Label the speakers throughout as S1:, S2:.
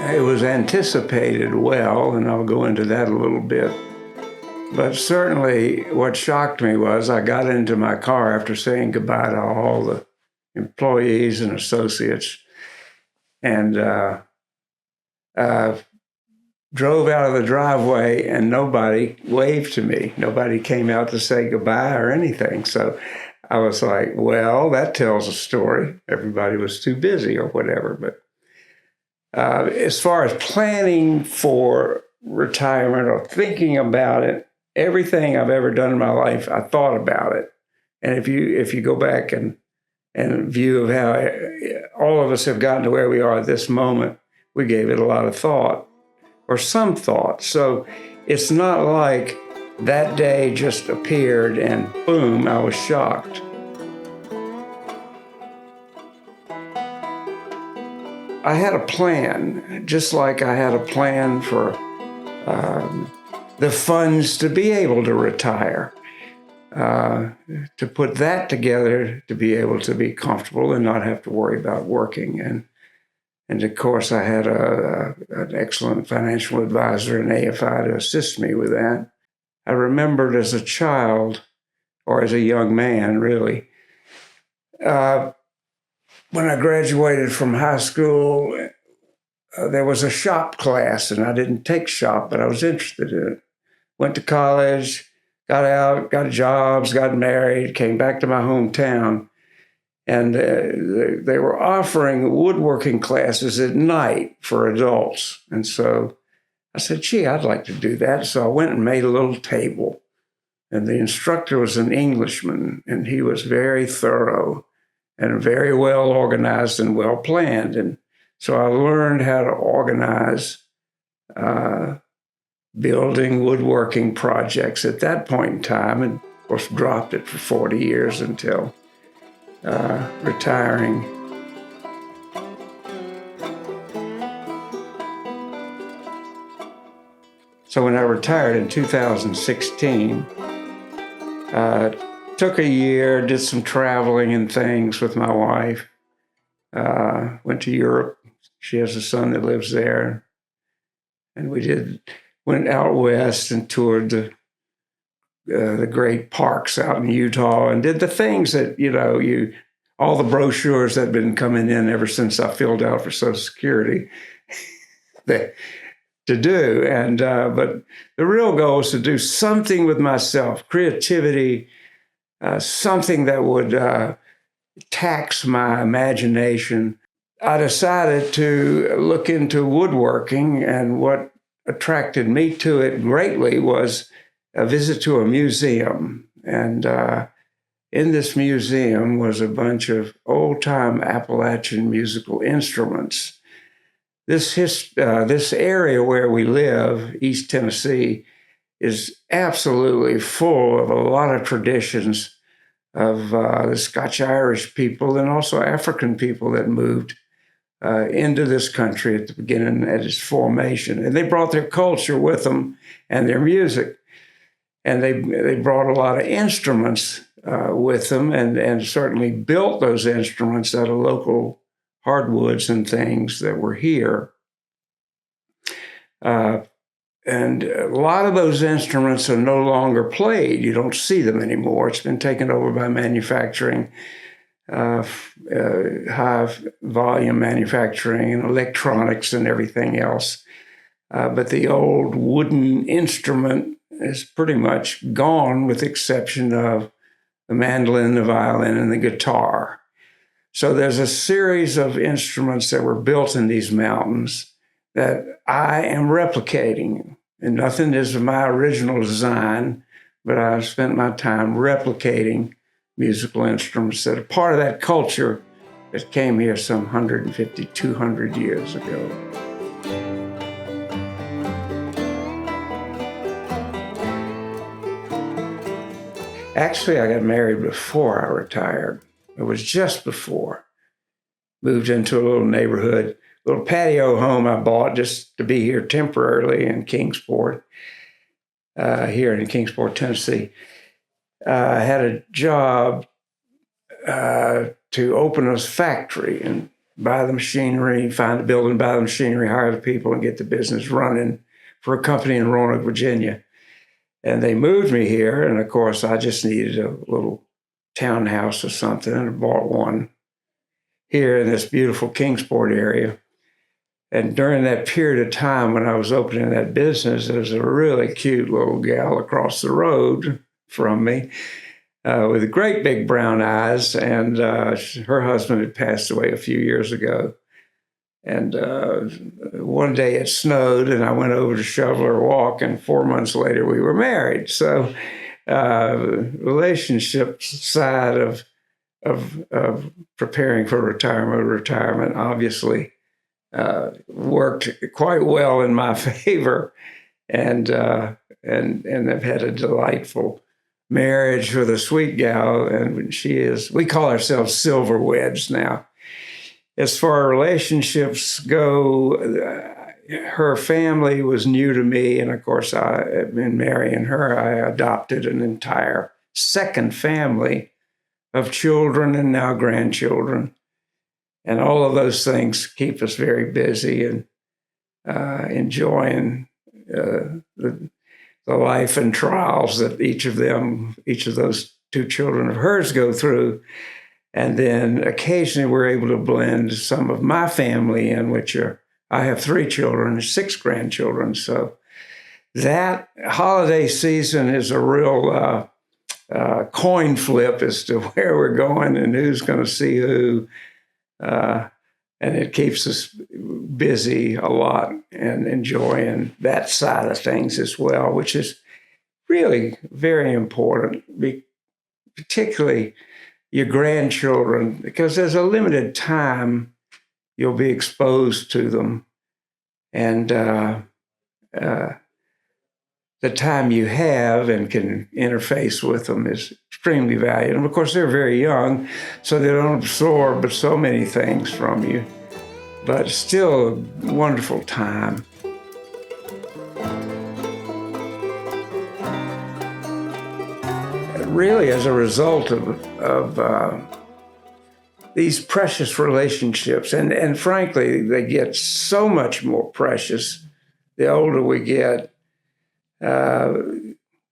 S1: It was anticipated well, and I'll go into that a little bit. But certainly what shocked me was I got into my car after saying goodbye to all the employees and associates and drove out of the driveway, and nobody waved to me. Nobody came out to say goodbye or anything. So I was like, well, that tells a story. Everybody was too busy or whatever. But as far as planning for retirement or thinking about it, everything I've ever done in my life, I thought about it. And if you go back and view of how all of us have gotten to where we are at this moment, we gave it a lot of thought, or some thought. So it's not like that day just appeared and boom, I was shocked. I had a plan, just like I had a plan for the funds to be able to retire, to put that together, to be able to be comfortable and not have to worry about working. And of course, I had an excellent financial advisor in AFI to assist me with that. I remembered as a child, or as a young man, really, when I graduated from high school, there was a shop class, and I didn't take shop, but I was interested in it. Went to college, got out, got jobs, got married, came back to my hometown, and they were offering woodworking classes at night for adults. And so I said, gee, I'd like to do that. So I went and made a little table, and the instructor was an Englishman, and he was very thorough and very well organized and well planned. And so I learned how to organize building woodworking projects at that point in time, and of course dropped it for 40 years until retiring. So when I retired in 2016, took a year, did some traveling and things with my wife, went to Europe. She has a son that lives there. And we went out west and toured the great parks out in Utah and did the things that, all the brochures that had been coming in ever since I filled out for Social Security to do. And but the real goal was to do something with myself, creativity, something that would tax my imagination. I decided to look into woodworking, and what attracted me to it greatly was a visit to a museum. And in this museum was a bunch of old-time Appalachian musical instruments. This area where we live, East Tennessee, is absolutely full of a lot of traditions of the Scotch-Irish people and also African people that moved into this country at the beginning, at its formation. And they brought their culture with them and their music. And they brought a lot of instruments with them, and certainly built those instruments out of local hardwoods and things that were here. And a lot of those instruments are no longer played. You don't see them anymore. It's been taken over by manufacturing, high volume manufacturing and electronics and everything else. But the old wooden instrument is pretty much gone, with the exception of the mandolin, the violin, and the guitar. So there's a series of instruments that were built in these mountains that I am replicating. And nothing is my original design, but I've spent my time replicating musical instruments that are part of that culture that came here some 150, 200 years ago. Actually, I got married before I retired. It was just before. Moved into a little neighborhood, little patio home I bought just to be here temporarily in Kingsport, here in Kingsport, Tennessee. I had a job to open a factory and buy the machinery, find a building, buy the machinery, hire the people, and get the business running for a company in Roanoke, Virginia. And they moved me here, and of course, I just needed a little townhouse or something, and I bought one here in this beautiful Kingsport area. And during that period of time when I was opening that business, there was a really cute little gal across the road from me with great big brown eyes. And her husband had passed away a few years ago. And one day it snowed, and I went over to shovel her walk, and 4 months later we were married. So, relationship side of preparing for retirement obviously worked quite well in my favor, and I've had a delightful marriage with a sweet gal, and we call ourselves silverweds now. As far as relationships go, her family was new to me. And of course, in marrying her, I adopted an entire second family of children and now grandchildren. And all of those things keep us very busy and enjoying the life and trials that each of those two children of hers go through. And then occasionally we're able to blend some of my family in, I have 3 children and 6 grandchildren. So that holiday season is a real coin flip as to where we're going and who's going to see who. And it keeps us busy a lot and enjoying that side of things as well, which is really very important, particularly your grandchildren, because there's a limited time you'll be exposed to them. And the time you have and can interface with them is extremely valuable. And of course, they're very young, so they don't absorb so many things from you, but still a wonderful time. Really, as a result of these precious relationships, and frankly, they get so much more precious the older we get.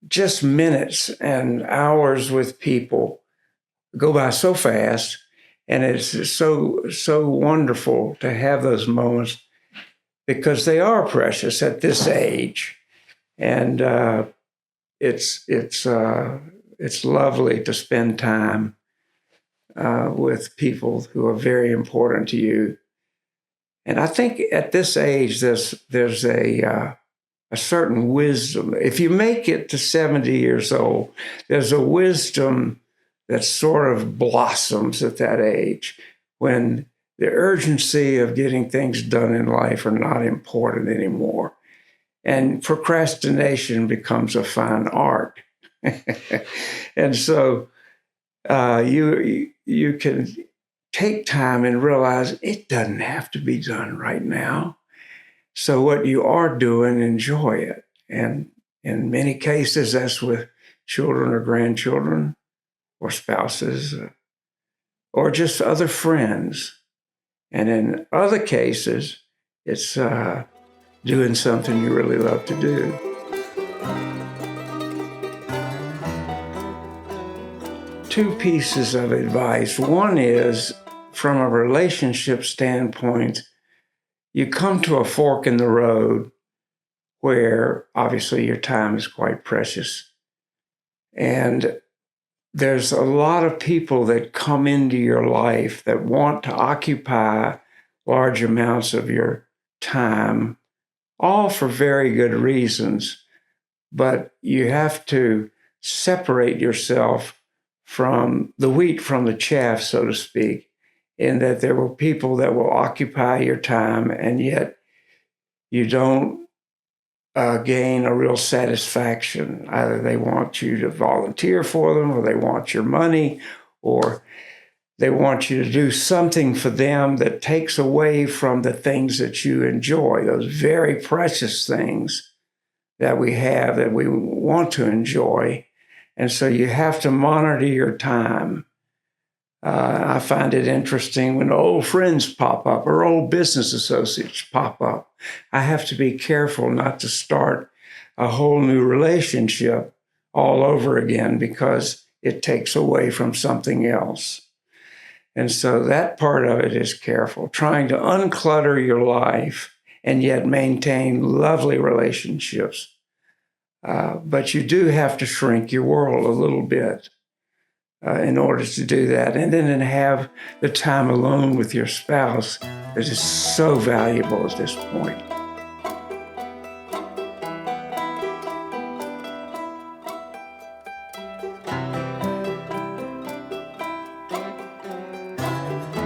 S1: Just minutes and hours with people go by so fast, and it's so wonderful to have those moments because they are precious at this age, and it's lovely to spend time with people who are very important to you. And I think at this age, there's a certain wisdom. If you make it to 70 years old, there's a wisdom that sort of blossoms at that age when the urgency of getting things done in life are not important anymore. And procrastination becomes a fine art. And so you can take time and realize it doesn't have to be done right now. So what you are doing, enjoy it. And in many cases, that's with children or grandchildren or spouses or just other friends. And in other cases, it's doing something you really love to do. Two pieces of advice. One is, from a relationship standpoint, you come to a fork in the road where obviously your time is quite precious. And there's a lot of people that come into your life that want to occupy large amounts of your time, all for very good reasons. But you have to separate yourself from the wheat from the chaff, so to speak, in that there will people that will occupy your time, and yet you don't gain a real satisfaction. Either they want you to volunteer for them, or they want your money, or they want you to do something for them that takes away from the things that you enjoy, those very precious things that we have that we want to enjoy. And so you have to monitor your time. I find it interesting when old friends pop up or old business associates pop up. I have to be careful not to start a whole new relationship all over again because it takes away from something else. And so that part of it is careful, trying to unclutter your life and yet maintain lovely relationships. But you do have to shrink your world a little bit in order to do that. And then have the time alone with your spouse that is so valuable at this point.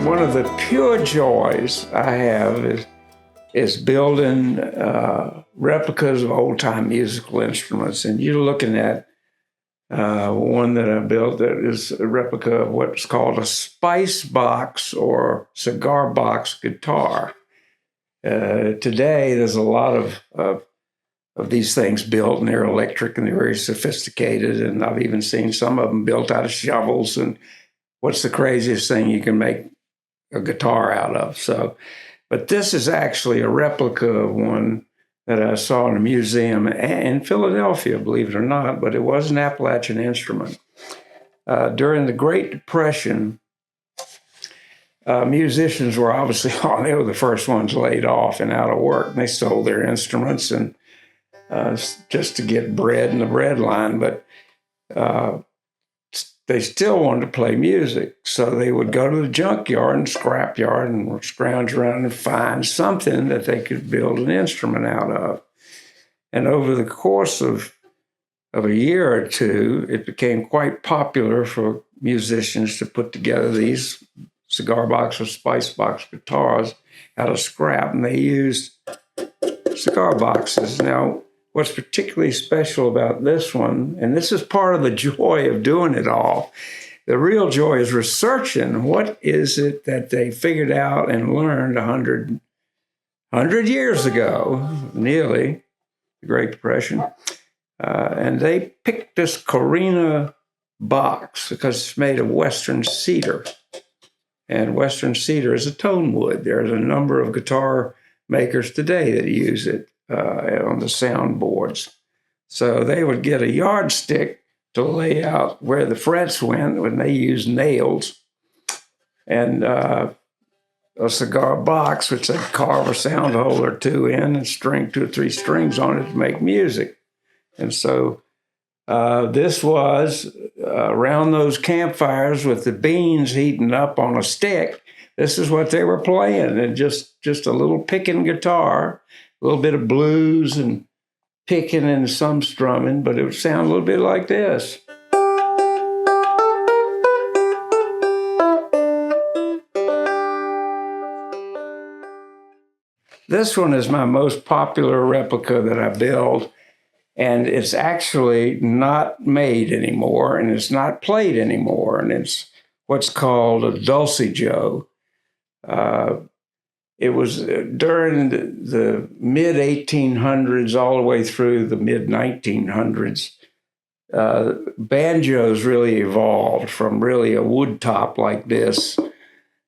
S1: One of the pure joys I have is building replicas of old-time musical instruments. And you're looking at one that I built that is a replica of what's called a spice box or cigar box guitar. Today, there's a lot of these things built, and they're electric and they're very sophisticated. And I've even seen some of them built out of shovels. And what's the craziest thing you can make a guitar out of? But this is actually a replica of one that I saw in a museum in Philadelphia, believe it or not, but it was an Appalachian instrument. During the Great Depression, musicians were obviously, they were the first ones laid off and out of work. And they sold their instruments and just to get bread in the bread line, but they still wanted to play music. So they would go to the junkyard and scrapyard and scrounge around and find something that they could build an instrument out of. And over the course of a year or two, it became quite popular for musicians to put together these cigar box or spice box guitars out of scrap. And they used cigar boxes. Now, what's particularly special about this one, and this is part of the joy of doing it all, the real joy is researching what is it that they figured out and learned 100 years ago, nearly, the Great Depression. And they picked this Corina box because it's made of Western cedar. And Western cedar is a tone wood. There's a number of guitar makers today that use it on the soundboards. So they would get a yardstick to lay out where the frets went when they used nails, and a cigar box, which they'd carve a sound hole or two in and string 2 or 3 strings on it to make music. And so this was around those campfires with the beans heating up on a stick. This is what they were playing, and just a little picking guitar, a little bit of blues and picking and some strumming, but it would sound a little bit like this. This one is my most popular replica that I built, and it's actually not made anymore, and it's not played anymore, and it's what's called a dulcijo. It was during the mid-1800s all the way through the mid-1900s. Banjos really evolved from really a wood top like this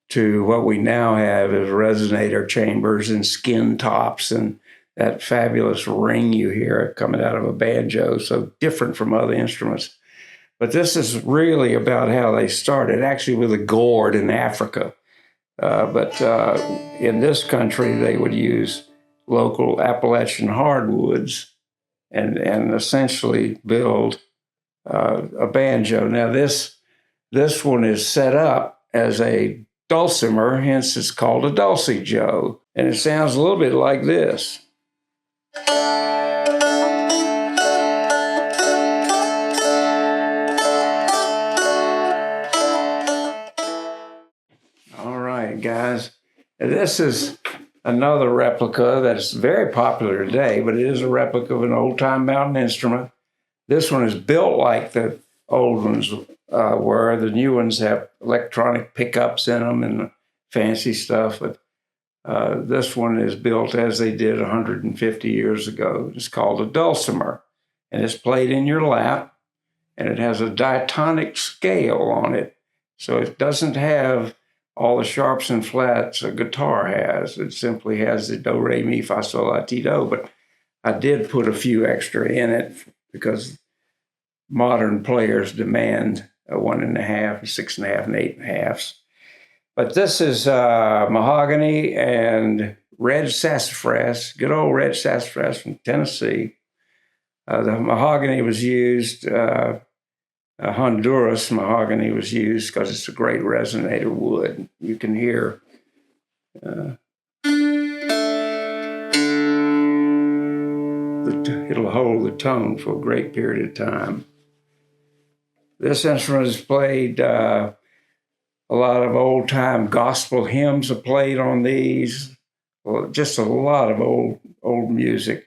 S1: to what we now have as resonator chambers and skin tops and that fabulous ring you hear coming out of a banjo, so different from other instruments. But this is really about how they started, actually with a gourd in Africa. But in this country, they would use local Appalachian hardwoods and essentially build a banjo. Now, this one is set up as a dulcimer, hence it's called a dulcijo. And it sounds a little bit like this. All right, guys. This is another replica that's very popular today, but it is a replica of an old-time mountain instrument. This one is built like the old ones were. The new ones have electronic pickups in them and fancy stuff, but this one is built as they did 150 years ago. It's called a dulcimer, and it's played in your lap, and it has a diatonic scale on it, so it doesn't have all the sharps and flats a guitar has. It simply has the do, re, mi, fa, sol, la, ti, do, but I did put a few extra in it because modern players demand a 1.5, 6.5, and 8.5. But this is mahogany and red sassafras, good old red sassafras from Tennessee. The mahogany was used, Honduras mahogany was used because it's a great resonator wood. You can hear it'll hold the tone for a great period of time. This instrument is played, a lot of old-time gospel hymns are played on these, just a lot of old music.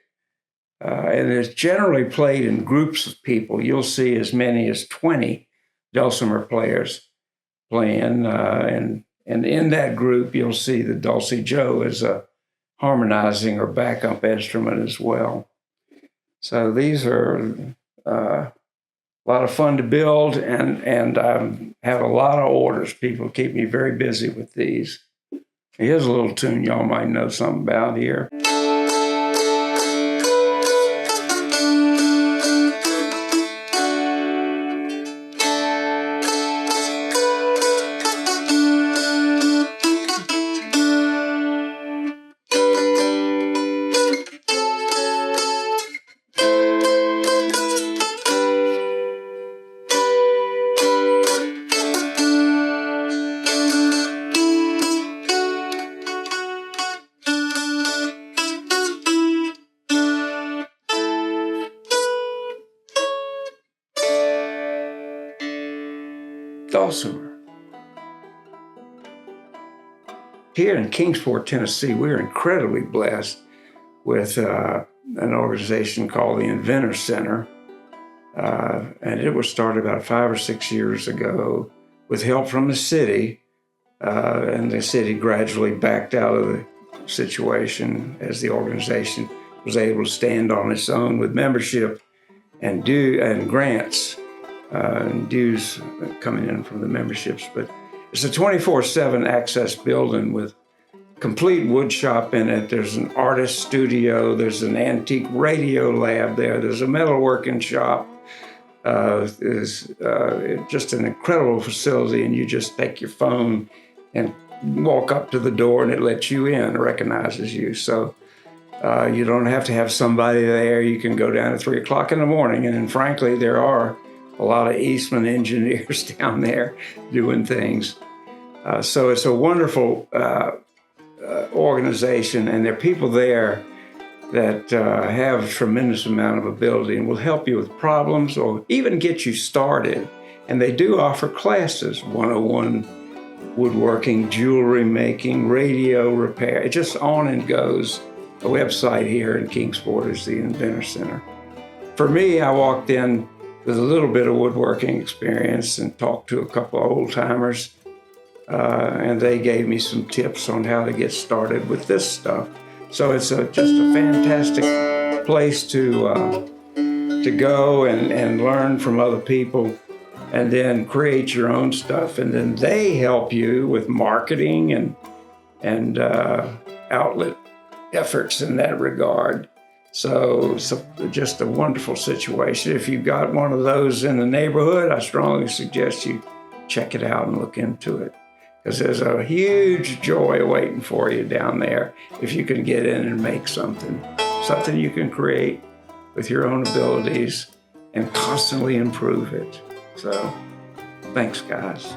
S1: And it's generally played in groups of people. You'll see as many as 20 dulcimer players playing. And in that group, you'll see the dulci-jo as a harmonizing or backup instrument as well. So these are a lot of fun to build, and I have a lot of orders. People keep me very busy with these. Here's a little tune y'all might know something about here. Dulcimer. Here in Kingsport, Tennessee, we're incredibly blessed with an organization called the Inventor Center. And it was started about 5 or 6 years ago with help from the city. And the city gradually backed out of the situation as the organization was able to stand on its own with membership and grants. And dues coming in from the memberships. But it's a 24/7 access building with complete wood shop in it. There's an artist studio. There's an antique radio lab there. There's a metalworking shop. It's just an incredible facility, and you just take your phone and walk up to the door, and it lets you in, recognizes you. So you don't have to have somebody there. You can go down at 3 o'clock in the morning, and then frankly, there are a lot of Eastman engineers down there doing things. So it's a wonderful organization, and there are people there that have a tremendous amount of ability and will help you with problems or even get you started. And they do offer classes, 101 woodworking, jewelry making, radio repair. It just on and goes. The website here in Kingsport is the Inventor Center. For me, I walked in with a little bit of woodworking experience and talked to a couple of old timers, and they gave me some tips on how to get started with this stuff. So it's just a fantastic place to go and learn from other people, and then create your own stuff. And then they help you with marketing and outlet efforts in that regard. So it's just a wonderful situation. If you've got one of those in the neighborhood, I strongly suggest you check it out and look into it, because there's a huge joy waiting for you down there if you can get in and make something you can create with your own abilities and constantly improve it. So thanks, guys.